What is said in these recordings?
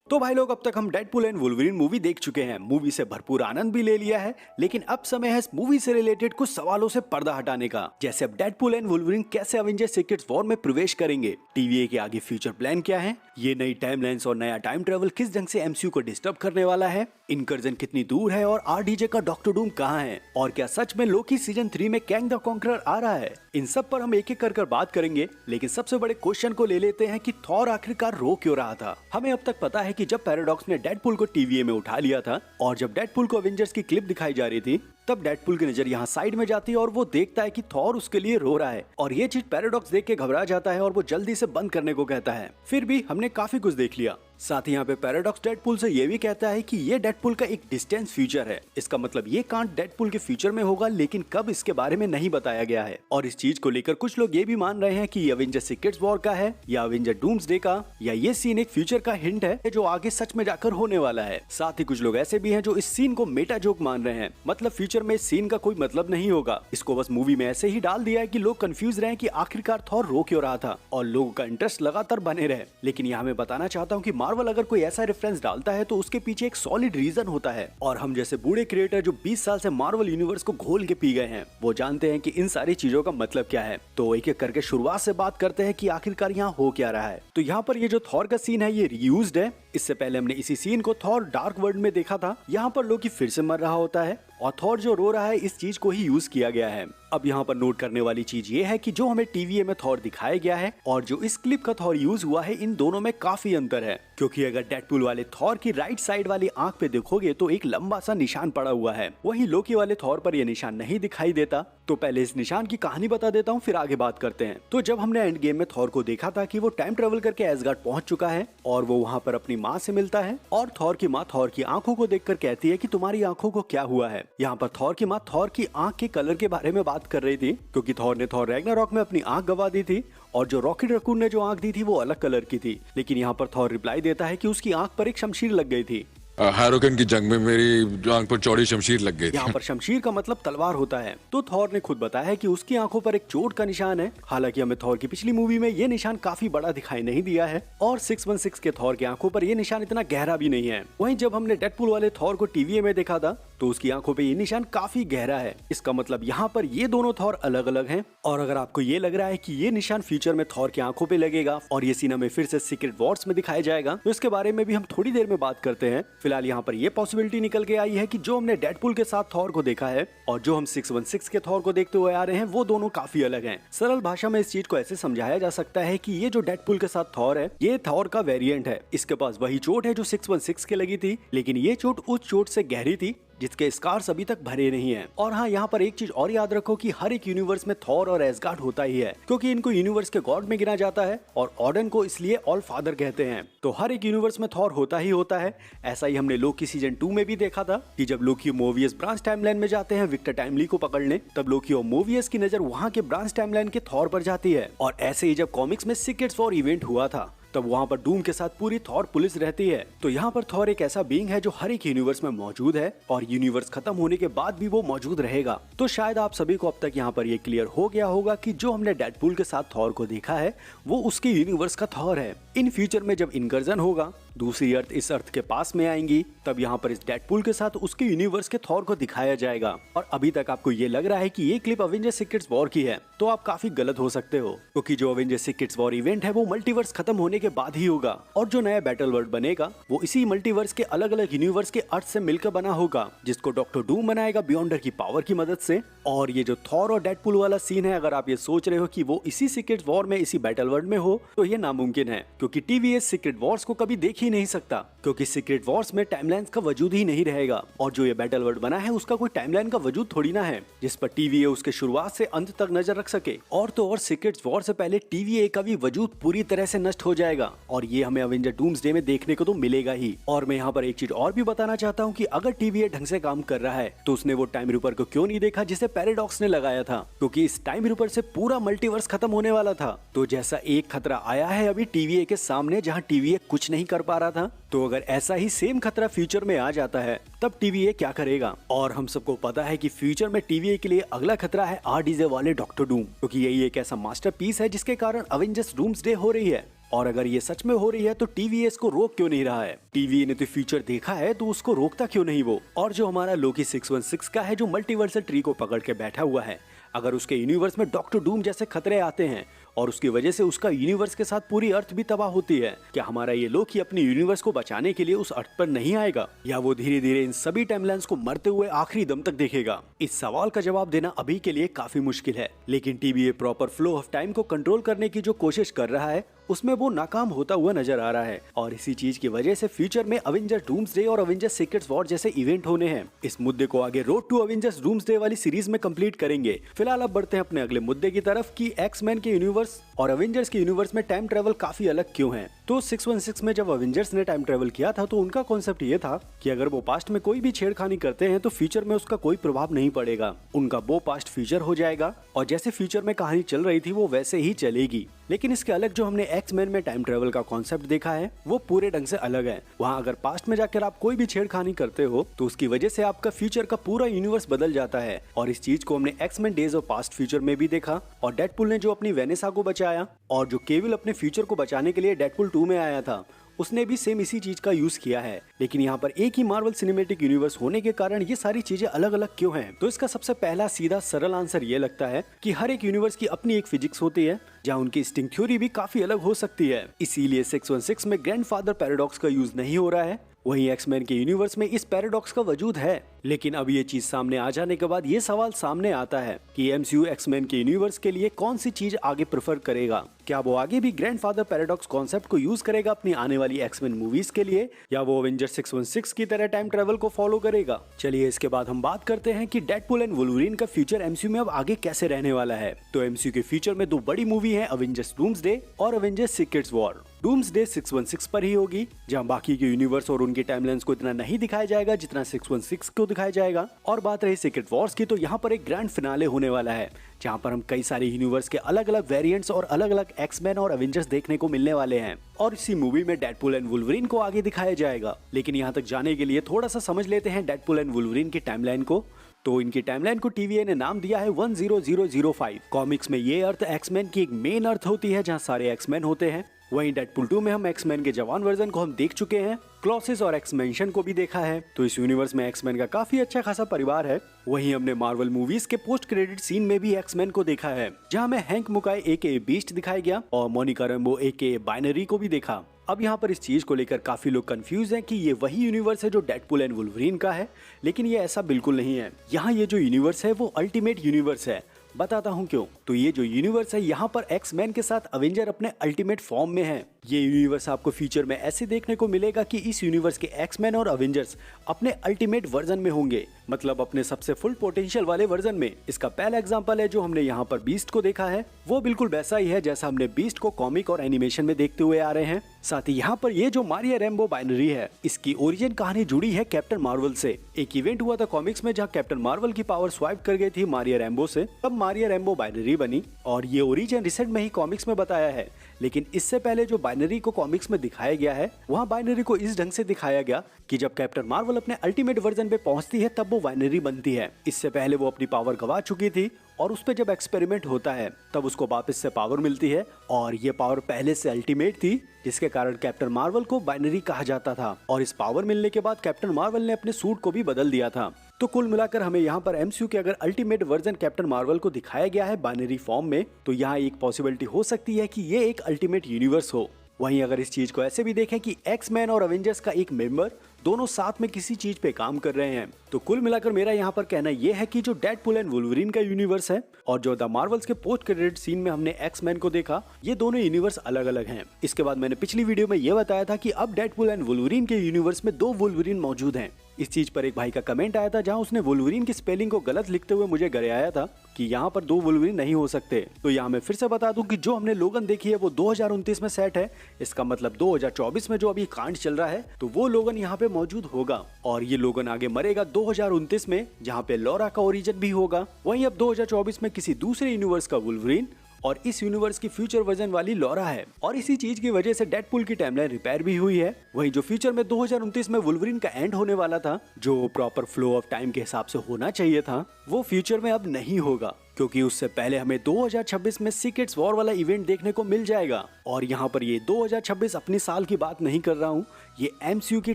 तो भाई लोग, अब तक हम डेडपूल एंड वुल्वरीन मूवी देख चुके हैं। मूवी से भरपूर आनंद भी ले लिया है, लेकिन अब समय है इस मूवी से रिलेटेड कुछ सवालों से पर्दा हटाने का। जैसे अब डेडपूल एंड वुल्वरीन कैसे अवेंजर्स सीक्रेट वॉर में प्रवेश करेंगे, टीवीए के आगे फ्यूचर प्लान क्या है, ये नई टाइमलाइंस और नया टाइम ट्रेवल किस ढंग से एमसीयू को डिस्टर्ब करने वाला है, इनकर्जन कितनी दूर है और आरडीजे का डॉक्टर डूम कहाँ है, और क्या सच में लोकी सीजन 3 में कैंग द कॉन्करर आ रहा है। इन सब पर हम एक एक कर बात करेंगे, लेकिन सबसे बड़े क्वेश्चन को ले लेते हैं कि थॉर आखिरकार रो क्यों रहा था। हमें अब तक पता है कि जब पैराडॉक्स ने डेडपूल को टीवीए में उठा लिया था और जब डेडपूल को अवेंजर्स की क्लिप दिखाई जा रही थी, तब डेडपूल की नजर यहाँ साइड में जाती है और वो देखता है कि थॉर उसके लिए रो रहा है, और ये चीज पैराडॉक्स देख के घबरा जाता है और वो जल्दी से बंद करने को कहता है। फिर भी हमने काफी कुछ देख लिया। साथ ही यहाँ पे पैराडॉक्स डेडपूल से ये भी कहता है कि ये डेडपूल का एक डिस्टेंस फ्यूचर है। इसका मतलब ये कांड डेडपूल के फ्यूचर में होगा, लेकिन कब इसके बारे में नहीं बताया गया है। और इस चीज को लेकर कुछ लोग ये भी मान रहे हैं कि ये अवेंजर सीक्रेट वॉर का है या अवेंजर डूम्सडे का, या ये सीन एक फ्यूचर का हिंट है जो आगे सच में जाकर होने वाला है। साथ ही कुछ लोग ऐसे भी हैं जो इस सीन को मेटा जोक मान रहे हैं, मतलब फ्यूचर में इस सीन का कोई मतलब नहीं होगा, इसको बस मूवी में ऐसे ही डाल दिया है कि लोग कंफ्यूज रहे कि आखिरकार थॉर रो क्यों रहा था और लोगों का इंटरेस्ट लगातार बने रहे। लेकिन यहाँ मैं बताना चाहता हूँ कि मार्वल अगर कोई ऐसा रेफरेंस डालता है तो उसके पीछे एक सॉलिड रीजन होता है, और हम जैसे बूढ़े क्रिएटर जो 20 साल से मार्वल यूनिवर्स को घोल के पी गए हैं, वो जानते हैं कि इन सारी चीजों का मतलब क्या है। तो एक एक करके शुरुआत से बात करते हैं कि आखिरकार यहाँ हो क्या रहा है। तो यहाँ पर ये जो थॉर का सीन है ये रीयूज्ड है। इससे पहले हमने इसी सीन को थॉर डार्क वर्ल्ड में देखा था। यहाँ पर लोकी फिर से मर रहा होता है और थॉर जो रो रहा है, इस चीज को ही यूज किया गया है। अब यहाँ पर नोट करने वाली चीज ये है कि जो हमें टीवीए में थॉर दिखाया गया है और जो इस क्लिप का थॉर यूज हुआ है, इन दोनों में काफी अंतर है। क्योंकि अगर डेडपूल वाले थॉर की राइट साइड वाली आंख पे देखोगे तो एक लंबा सा निशान पड़ा हुआ है, वहीं लोकी वाले थॉर पर यह निशान नहीं दिखाई देता। तो पहले इस निशान की कहानी बता देता हूँ, फिर आगे बात करते हैं। तो जब हमने एंड गेम में थॉर को देखा था कि वो टाइम ट्रेवल करके एसगार्ड पहुंच चुका है और वो वहाँ पर अपनी माँ से मिलता है, और थॉर की माँ थॉर की आंखों को देखकर कहती है कि तुम्हारी आंखों को क्या हुआ है। यहाँ पर थॉर की माँ थॉर की आंख के कलर के बारे में बात कर रही थी, क्योंकि थॉर ने थॉर रैग्नारॉक में अपनी आंख गवा दी थी और जो रॉकेट रकून ने जो आंख दी थी वो अलग कलर की थी। लेकिन यहाँ पर थॉर रिप्लाई देता है कि उसकी आंख पर एक शमशीर लग गई थी। हारोकन की जंग में मेरी आंख पर चौड़ी शमशीर लग गई थी। यहाँ पर शमशीर का मतलब तलवार होता है। तो थॉर ने खुद बताया है कि उसकी आंखों पर एक चोट का निशान है। हालांकि हमें थॉर की पिछली मूवी में ये निशान काफी बड़ा दिखाई नहीं दिया है, और 616 के थॉर की आंखों पर ये निशान इतना गहरा भी नहीं है। वहीं जब हमने डेडपूल वाले थॉर को टीवीए में देखा था तो उसकी आंखों पे ये निशान काफी गहरा है। इसका मतलब यहाँ पर ये दोनों थॉर अलग अलग हैं। और अगर आपको ये लग रहा है कि ये निशान फ्यूचर में थॉर की आंखों पे लगेगा और ये सीन हमें फिर से सीक्रेट वॉर्स में दिखाया जाएगा, तो इसके बारे में भी हम थोड़ी देर में बात करते हैं। फिलहाल यहाँ पर ये पॉसिबिलिटी निकल के आई है कि जो हमने डेडपूल के साथ थॉर को देखा है और जो हम 616 के थॉर को देखते हुए आ रहे हैं, वो दोनों काफी अलग हैं। सरल भाषा में इस चीज को ऐसे समझाया जा सकता है कि ये जो डेडपूल के साथ थॉर है, ये थॉर का वेरिएंट है। इसके पास वही चोट है जो 616 के लगी थी, लेकिन ये चोट उस चोट से गहरी थी जिसके स्कार्स अभी तक भरे नहीं हैं। और हाँ, यहाँ पर एक चीज और याद रखो कि हर एक यूनिवर्स में थॉर और एसगार्ड होता ही है, क्योंकि इनको यूनिवर्स के गॉड में गिना जाता है और ऑर्डन को इसलिए ऑल फादर कहते हैं। तो हर एक यूनिवर्स में थॉर होता ही होता है। ऐसा ही हमने लोकी सीजन 2 में भी देखा था कि जब लोकी और मोवियस ब्रांच टाइमलाइन में जाते हैं विक्टर टाइमली को पकड़ने, तब लोकी और मोवियस की नजर वहाँ के ब्रांच टाइमलाइन के थॉर पर जाती है। और ऐसे ही जब कॉमिक्स में सीक्रेट्स वॉर इवेंट हुआ था, तब वहाँ पर डूम के साथ पूरी थॉर पुलिस रहती है। तो यहाँ पर थॉर एक ऐसा बीइंग है जो हर एक यूनिवर्स में मौजूद है और यूनिवर्स खत्म होने के बाद भी वो मौजूद रहेगा। तो शायद आप सभी को अब तक यहाँ पर ये क्लियर हो गया होगा कि जो हमने डेडपूल के साथ थॉर को देखा है वो उसके यूनिवर्स का थॉर है। इन फ्यूचर में जब इनकर्जन होगा, दूसरी अर्थ इस अर्थ के पास में आएंगी, तब यहाँ पर इस डेडपूल के साथ उसके यूनिवर्स के थॉर को दिखाया जाएगा। और अभी तक आपको ये लग रहा है कि ये क्लिप अवेंजर सीक्रेट्स वॉर की है, तो आप काफी गलत हो सकते हो, क्योंकि जो अवेंजर सीक्रेट्स वॉर इवेंट है वो मल्टीवर्स खत्म होने के बाद ही होगा, और जो नया बैटल वर्ल्ड बनेगा वो इसी मल्टीवर्स के अलग अलग यूनिवर्स के अर्थ से मिलकर बना होगा, जिसको डॉक्टर डूम बनाएगा बियॉन्डर की पावर की मदद से। और ये जो थॉर और डेडपूल वाला सीन है, अगर आप ये सोच रहे हो कि वो इसी सीक्रेट वॉर में, इसी बैटल वर्ल्ड में हो, तो ये नामुमकिन है, क्योंकि टीवीएस सीक्रेट वॉर्स को कभी देख ही नहीं सकता, क्योंकि सीक्रेट वॉर्स में टाइमलाइंस का वजूद ही नहीं रहेगा। और जो ये बैटल वर्ल्ड बना है उसका कोई टाइमलाइन का वजूद थोड़ी ना है जिस पर टीवीए उसके शुरुआत से अंत तक नजर रख सके। और तो और सीक्रेट वॉर से पहले टीवीए का भी वजूद पूरी तरह से नष्ट हो जाएगा, और ये हमें अवेंजर डूम्सडे में देखने को तो मिलेगा ही। और मैं यहाँ पर एक चीज और भी बताना चाहता हूँ कि अगर टीवीए ढंग से काम कर रहा है तो उसने वो टाइम रिपर को क्यों नहीं देखा जिसे पैराडॉक्स ने लगाया था, क्योंकि इस टाइम रिपर से पूरा मल्टीवर्स खत्म होने वाला था। तो जैसा एक खतरा आया है अभी टीवीए के सामने, जहाँ टीवीए कुछ नहीं कर पा रहा था, तो अगर ऐसा ही सेम खतरा फ्यूचर में आ जाता है तब टीवीए क्या करेगा। और हम सबको पता है कि फ्यूचर में टीवीए के लिए अगला खतरा है आरडीजे वाले डॉक्टर डूम, क्योंकि यही एक ऐसा मास्टरपीस है जिसके कारण अवेंजर्स डूम्सडे हो रही है। और अगर ये सच में हो रही है तो टीवीए इसको रोक क्यों नहीं रहा है? टीवीए ने तो फ्यूचर देखा है तो उसको रोकता क्यों नहीं वो? और जो हमारा लोकी 616 का है जो मल्टीवर्सल ट्री को पकड़ के बैठा हुआ है, अगर उसके यूनिवर्स में डॉक्टर डूम जैसे खतरे आते हैं और उसकी वजह से उसका यूनिवर्स के साथ पूरी अर्थ भी तबाह होती है, क्या हमारा ये लोकी अपने यूनिवर्स को बचाने के लिए उस अर्थ पर नहीं आएगा, या वो धीरे धीरे इन सभी टाइमलाइंस को मरते हुए आखिरी दम तक देखेगा? इस सवाल का जवाब देना अभी के लिए काफी मुश्किल है, लेकिन TVA proper flow of time को कंट्रोल करने की जो कोशिश कर रहा है उसमें वो नाकाम होता हुआ नजर आ रहा है। और इसी चीज की वजह से फ्यूचर में अवेंजर्स डूम्सडे और अवेंजर्स सीक्रेट वॉर जैसे इवेंट होने हैं। इस मुद्दे को आगे रोड टू अवेंजर्स डूम्सडे वाली सीरीज में कंप्लीट करेंगे। फिलहाल अब बढ़ते हैं अपने अगले मुद्दे की तरफ कि एक्समैन के यूनिवर्स और अवेंजर्स के यूनिवर्स में टाइम ट्रेवल काफी अलग क्यों है। तो 616 में जब अवेंजर्स ने टाइम ट्रेवल किया था तो उनका कॉन्सेप्ट ये था कि अगर वो पास्ट में कोई भी छेड़खानी करते हैं तो फ्यूचर में उसका कोई प्रभाव नहीं पड़ेगा, उनका वो पास्ट फ्यूचर हो जाएगा और जैसे फ्यूचर में कहानी चल रही थी वो वैसे ही चलेगी। लेकिन इसके अलग जो हमने एक्समैन में टाइम ट्रेवल का कॉन्सेप्ट देखा है वो पूरे ढंग से अलग है। वहाँ अगर पास्ट में जाकर आप कोई भी छेड़खानी करते हो तो उसकी वजह से आपका फ्यूचर का पूरा यूनिवर्स बदल जाता है। और इस चीज को हमने X-Men Days of Past Future में भी देखा। और डेडपुल ने जो अपनी वेनेसा को बचाया और जो केविल अपने फ्यूचर को बचाने के लिए डेडपुल 2 में आया था उसने भी सेम इसी चीज का यूज किया है। लेकिन यहाँ पर एक ही मार्वल सिनेमैटिक यूनिवर्स होने के कारण ये सारी चीजें अलग अलग क्यों हैं? तो इसका सबसे पहला सीधा सरल आंसर ये लगता है कि हर एक यूनिवर्स की अपनी एक फिजिक्स होती है जहाँ उनकी स्ट्रिंग थ्योरी भी काफी अलग हो सकती है। इसीलिए 616 में ग्रैंडफादर पैराडॉक्स का यूज नहीं हो रहा है, वहीं एक्समैन के यूनिवर्स में इस पैराडॉक्स का वजूद है। लेकिन अब ये चीज सामने आ जाने के बाद ये सवाल सामने आता है कि एमसीयू एक्समैन के यूनिवर्स के लिए कौन सी चीज आगे प्रेफर करेगा? क्या वो आगे भी ग्रैंडफादर पैराडॉक्स कॉन्सेप्ट को यूज करेगा अपनी आने वाली एक्समैन मूवीज के लिए, या वो अवेंजर 616 की तरह टाइम ट्रेवल को फॉलो करेगा? चलिए इसके बाद हम बात करते हैं कि डेडपुल एंड वुल्वरीन का फ्यूचर एमसीयू में अब आगे कैसे रहने वाला है। तो एमसीयू के फ्यूचर में दो बड़ी मूवी है, अवेंजर्स डूम्सडे और अवेंजर्स सीक्रेट वॉर। डूम्सडे 616 पर ही होगी, जहां बाकी के यूनिवर्स और उनकी टाइमलाइंस को इतना नहीं दिखाया जाएगा जितना 616 को दिखाया जाएगा। और बात रही सीक्रेट वॉर्स की, तो यहाँ पर एक ग्रैंड फिनाले होने वाला है जहाँ पर हम कई सारे यूनिवर्स के अलग अलग वेरिएंट्स और अलग अलग एक्समैन और अवेंजर्स देखने को मिलने वाले हैं। और इसी मूवी में डेडपुल एंड वुल्वरीन को आगे दिखाया जाएगा। लेकिन यहाँ तक जाने के लिए थोड़ा सा समझ लेते हैं डेडपुल एंड वुल्वरीन की टाइमलाइन को। तो इनकी टाइमलाइन को टीवीए ने नाम दिया है 10005। कॉमिक्स में ये अर्थ एक्समैन की एक मेन अर्थ होती है जहाँ सारे एक्समैन होते हैं। वहीं डेडपुल 2 में हम एक्समैन के जवान वर्जन को हम देख चुके हैं, क्लॉसिस और एक्समेंशन को भी देखा है। तो इस यूनिवर्स में एक्समैन का काफी अच्छा खासा परिवार है। वहीं हमने मार्वल मूवीज के पोस्ट क्रेडिट सीन में भी एक्समैन को देखा है, जहां में हैंक मुकाई एके बीस्ट दिखाया गया और मोनिका रैम्बो एके बाइनरी को भी देखा। अब यहाँ पर इस चीज को लेकर काफी लोग कंफ्यूज हैं कि ये वही यूनिवर्स है जो डेडपुल एंड वुल्वरीन का है, लेकिन ये ऐसा बिल्कुल नहीं है। यहाँ ये जो यूनिवर्स है वो अल्टीमेट यूनिवर्स है। बताता हूँ क्यों। तो ये जो यूनिवर्स है यहाँ पर एक्समैन के साथ अवेंजर अपने अल्टीमेट फॉर्म में है। ये यूनिवर्स आपको फ्यूचर में ऐसे देखने को मिलेगा कि इस यूनिवर्स के एक्समैन और अवेंजर्स अपने अल्टीमेट वर्जन में होंगे, मतलब अपने सबसे फुल पोटेंशियल वाले वर्जन में। इसका पहला एग्जांपल है जो हमने यहाँ पर बीस्ट को देखा है, वो बिल्कुल वैसा ही है जैसा हमने बीस्ट को कॉमिक और एनिमेशन में देखते हुए आ रहे हैं। साथ ही यहाँ पर ये जो मारिया रैम्बो बाइनरी है, इसकी ओरिजिन कहानी जुड़ी है कैप्टन मार्वल से। एक इवेंट हुआ था कॉमिक्स में जहाँ कैप्टन मार्वल की पावर स्वाइप कर गई थी मारिया रैम्बो से, तब मारिया रैम्बो बाइनरी बनी और ये ओरिजिन रिसेंट में ही कॉमिक्स में बताया है। लेकिन इससे पहले जो बाइनरी को कॉमिक्स में दिखाया गया है, वहाँ बाइनरी को इस ढंग से दिखाया गया कि जब कैप्टन मार्वल अपने अल्टीमेट वर्जन पे पहुंचती है तब वो बाइनरी बनती है। इससे पहले वो अपनी पावर गवा चुकी थी और उस पर जब एक्सपेरिमेंट होता है तब उसको वापस से पावर मिलती है और ये पावर पहले से अल्टीमेट थी, जिसके कारण कैप्टन मार्वल को बाइनरी कहा जाता था। और इस पावर मिलने के बाद कैप्टन मार्वल ने अपने सूट को भी बदल दिया था। तो कुल मिलाकर हमें यहाँ पर एमसीयू के अगर अल्टीमेट वर्जन कैप्टन मार्वल को दिखाया गया है बाइनरी फॉर्म में, तो यहाँ एक पॉसिबिलिटी हो सकती है कि ये एक अल्टीमेट यूनिवर्स हो। वहीं अगर इस चीज को ऐसे भी देखें कि एक्समैन और अवेंजर्स का एक मेंबर दोनों साथ में किसी चीज पे काम कर रहे हैं, तो कुल मिलाकर मेरा यहाँ पर कहना यह है कि जो डेडपुल एंड वुल्वरीन का यूनिवर्स है और जो द मार्वल्स के पोस्ट क्रेडिट सीन में हमने एक्समैन को देखा, ये दोनों यूनिवर्स अलग अलग हैं। इसके बाद मैंने पिछली वीडियो में ये बताया था कि अब डेडपुल एंड वुल्वरीन के यूनिवर्स में 2 वुल्वरीन मौजूद हैं। इस चीज पर एक भाई का कमेंट आया था जहां उसने वुल्वरीन की स्पेलिंग को गलत लिखते हुए मुझे गिराया था कि यहाँ पर 2 वुल्वरीन नहीं हो सकते। तो यहाँ मैं फिर से बता दूं कि जो हमने लोगन देखी है वो 2029 में सेट है। इसका मतलब 2024 में जो अभी कांड चल रहा है तो वो लोगन यहाँ पे मौजूद होगा और ये लोगन आगे मरेगा 2029 में, जहाँ पे लॉरा का ओरिजिन भी होगा। वहीं अब 2024 में किसी दूसरे यूनिवर्स का वुल्वरीन और इस यूनिवर्स की फ्यूचर वर्जन वाली लॉरा है। और इसी चीज की वजह से डेडपुल की टाइमलाइन रिपेयर भी हुई है। वहीं जो फ्यूचर में 2029 में वुल्वरीन का एंड होने वाला था, जो प्रॉपर फ्लो ऑफ टाइम के हिसाब से होना चाहिए था, वो फ्यूचर में अब नहीं होगा। क्योंकि उससे पहले हमें 2026 में सीक्रेट्स वॉर वाला इवेंट देखने को मिल जाएगा। और यहाँ पर ये 2026 अपनी साल की बात नहीं कर रहा हूँ, ये MCU की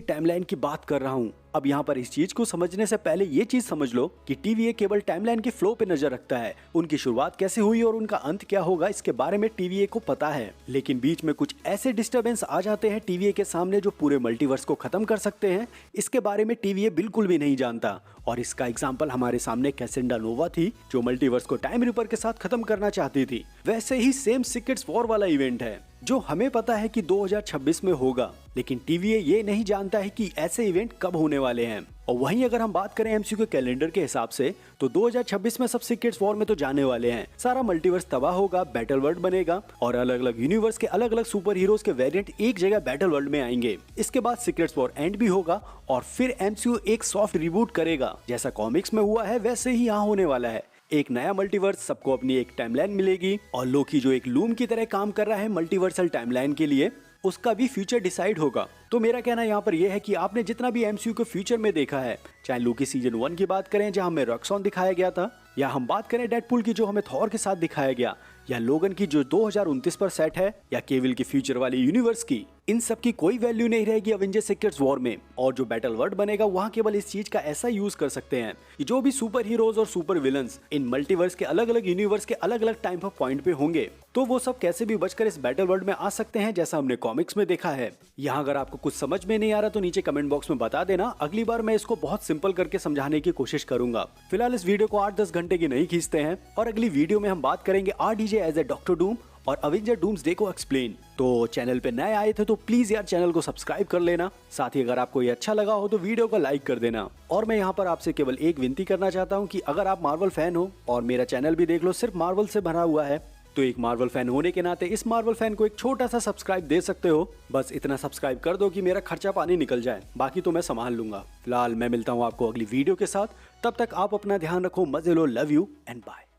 टाइमलाइन की बात कर रहा हूँ। अब यहाँ पर इस चीज को समझने से पहले ये चीज समझ लो कि TVA केवल टाइमलाइन के फ्लो पे नजर रखता है। उनकी शुरुआत कैसे हुई और उनका अंत क्या होगा इसके बारे में TVA को पता है, लेकिन बीच में कुछ ऐसे डिस्टरबेंस आ जाते हैं TVA के सामने जो पूरे मल्टीवर्स को खत्म कर सकते हैं। इसके बारे में TVA बिल्कुल भी नहीं जानता। और इसका एग्जाम्पल हमारे सामने कैसेंडा नोवा थी, जो मल्टीवर्स को टाइम रिपर के साथ खत्म करना चाहती थी। वैसे ही सेम सीक्रेट्स वॉर वाला इवेंट है जो हमें पता है कि 2026 में होगा, लेकिन TVA ये नहीं जानता है कि ऐसे इवेंट कब होने वाले हैं। और वहीं अगर हम बात करें MCU के कैलेंडर के हिसाब से तो 2026 में सब सीक्रेट्स वॉर में तो जाने वाले हैं। सारा मल्टीवर्स तबाह होगा, बैटल वर्ल्ड बनेगा और अलग अलग यूनिवर्स के अलग अलग सुपर हीरोज के वेरिएंट एक जगह बैटल वर्ल्ड में आएंगे। इसके बाद सीक्रेट्स वॉर एंड भी होगा और फिर MCU एक सॉफ्ट रिबूट करेगा। जैसा कॉमिक्स में हुआ है वैसे ही यहाँ होने वाला है। एक नया मल्टीवर्स, सबको अपनी एक टाइमलाइन मिलेगी और लोकी जो एक लूम की तरह काम कर रहा है मल्टीवर्सल टाइमलाइन के लिए, उसका भी फ्यूचर डिसाइड होगा। तो मेरा कहना यहाँ पर यह है कि आपने जितना भी MCU को फ्यूचर में देखा है, चाहे लोकी सीजन 1 की बात करें जहाँ हमें रॉक्सॉन दिखाया गया था, या हम बात करें डेडपूल की जो हमें थॉर के साथ दिखाया गया, या लोगन की जो 2029 पर सेट है, या केविल की फ्यूचर वाली यूनिवर्स की, इन सब की कोई वैल्यू नहीं रहेगी अवेंजर्स सीक्रेट्स वॉर में। और जो बैटल वर्ल्ड बनेगा वहाँ केवल इस चीज का ऐसा यूज कर सकते हैं कि जो भी सुपर हीरोज और सुपर विलन्स इन मल्टीवर्स के अलग अलग यूनिवर्स के अलग अलग टाइम ऑफ पॉइंट पे होंगे, तो वो सब कैसे भी बचकर इस बैटल वर्ल्ड में आ सकते हैं, जैसा हमने कॉमिक्स में देखा है। यहाँ अगर आपको कुछ समझ में नहीं आ रहा तो नीचे कमेंट बॉक्स में बता देना, अगली बार मैं इसको बहुत सिंपल करके समझाने की कोशिश करूंगा। फिलहाल इस वीडियो को 8-10 घंटे की नहीं खींचते हैं और अगली वीडियो में हम बात करेंगे RDJ as a doctor Doom और अवेंजर डूम्सडे को एक्सप्लेन। तो चैनल पे नए आए थे तो प्लीज यार चैनल को सब्सक्राइब कर लेना। साथ ही अगर आपको ये अच्छा लगा हो तो वीडियो को लाइक कर देना। और मैं यहाँ पर आपसे केवल एक विनती करना चाहता हूँ कि अगर आप मार्वल फैन हो और मेरा चैनल भी देख लो सिर्फ मार्वल से भरा हुआ है, तो एक मार्वल फैन होने के नाते इस मार्वल फैन को एक छोटा सा सब्सक्राइब दे सकते हो। बस इतना सब्सक्राइब कर दो कि मेरा खर्चा पानी निकल जाए, बाकी तो मैं संभाल लूंगा। फिलहाल मैं मिलता हूँ आपको अगली वीडियो के साथ, तब तक आप अपना ध्यान रखो, मजे लो, लव यू एंड बाय।